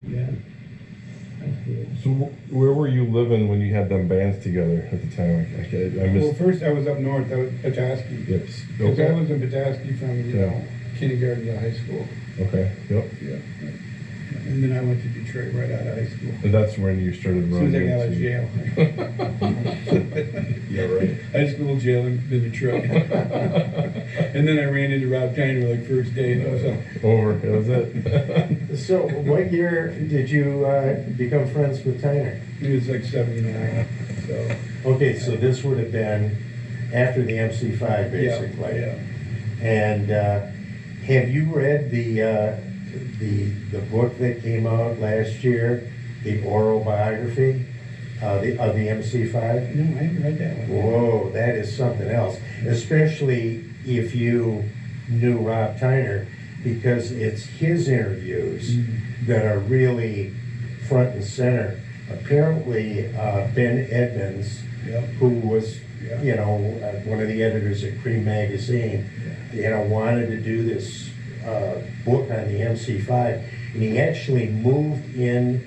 Yeah. That's cool. So where were you living when you had them bands together at the time? I missed. Well, first I was up north. I was Petoskey. Yes. Because Okay. I was in Petoskey from, kindergarten to high school. Okay. Yep. Yeah. And then I went to Detroit right out of high school. And that's when you started As running. soon as I got out of jail. Yeah, right. High school, jail in Detroit. And then I ran into Rob Tyner like first day. That was all. Over. That was it. So what year did you become friends with Tyner? He was like 79. So. Okay, so this would have been after the MC5, basically. Yeah. And have you read the book that came out last year, the oral biography of the MC5? No, I haven't read that one. Whoa, that is something else, especially if you knew Rob Tyner, because it's his interviews that are really front and center. Apparently, Ben Edmonds, who was, one of the editors at Cream Magazine, wanted to do this book on the MC5, and he actually moved in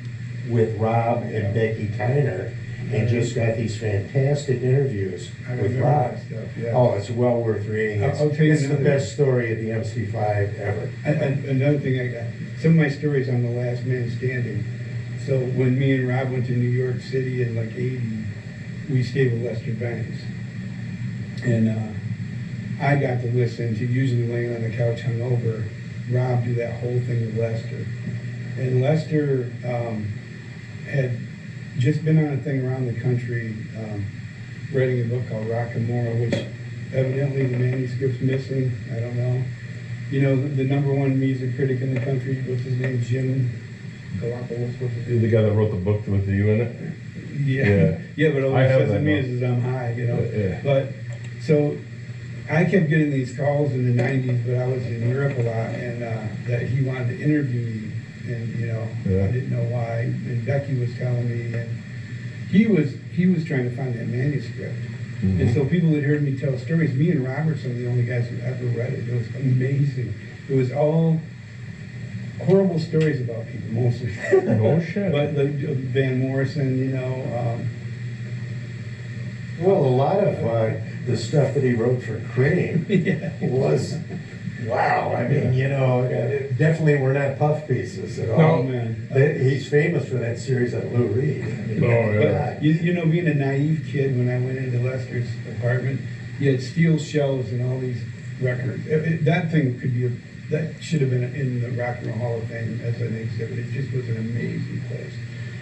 with Rob and Becky Tyner and just got these fantastic interviews with Rob. Oh, it's well worth reading. I'll tell you it's the best story of the MC5 ever. Another thing I got, some of my stories on The Last Man Standing. So when me and Rob went to New York City in like 80, we stayed with Lester Bangs. And I got to listen to, usually laying on the couch hungover, Rob do that whole thing with Lester. And Lester had just been on a thing around the country, writing a book called Rockamora, which evidently the manuscript's missing. I don't know. You know, the #1 music critic in the country, what's his name? Jim Galapagos, what's his name? The guy that wrote the book with you in it? Yeah, but all I he have says to that me book. is I'm high, Yeah. But, so, I kept getting these calls in the 90s, but I was in Europe a lot, and that he wanted to interview me, and, I didn't know why, and Becky was telling me, and he was trying to find that manuscript. And so people had heard me tell stories. Me and Rob were some of the only guys who ever read it. It was amazing. It was all horrible stories about people, mostly. No shit. But Van Morrison, Well, a lot of the stuff that he wrote for Cream was, wow. I mean, definitely were not puff pieces at all. Oh, man. He's famous for that series on Lou Reed. I mean, But, being a naive kid, when I went into Lester's apartment, you had steel shelves and all these records. That thing that should have been in the Rock and Roll Hall of Fame as an exhibit. It just was an amazing place.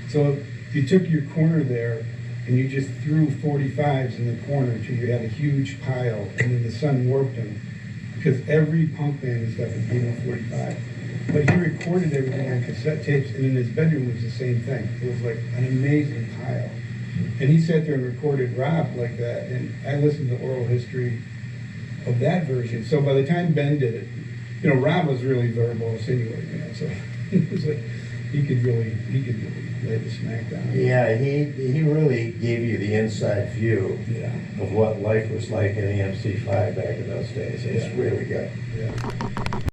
So you took your corner there and you just threw 45s in the corner until you had a huge pile, and then the sun warped them, because every punk band and stuff had been a 45. But he recorded everything on cassette tapes, and in his bedroom was the same thing. It was like an amazing pile. And he sat there and recorded Rob like that, and I listened to oral history of that version. So by the time Ben did it, Rob was really verbose anyway, so it was like he could really lay the smack down. Yeah, he really gave you the inside view of what life was like in the MC5 back in those days. It's really good. Yeah.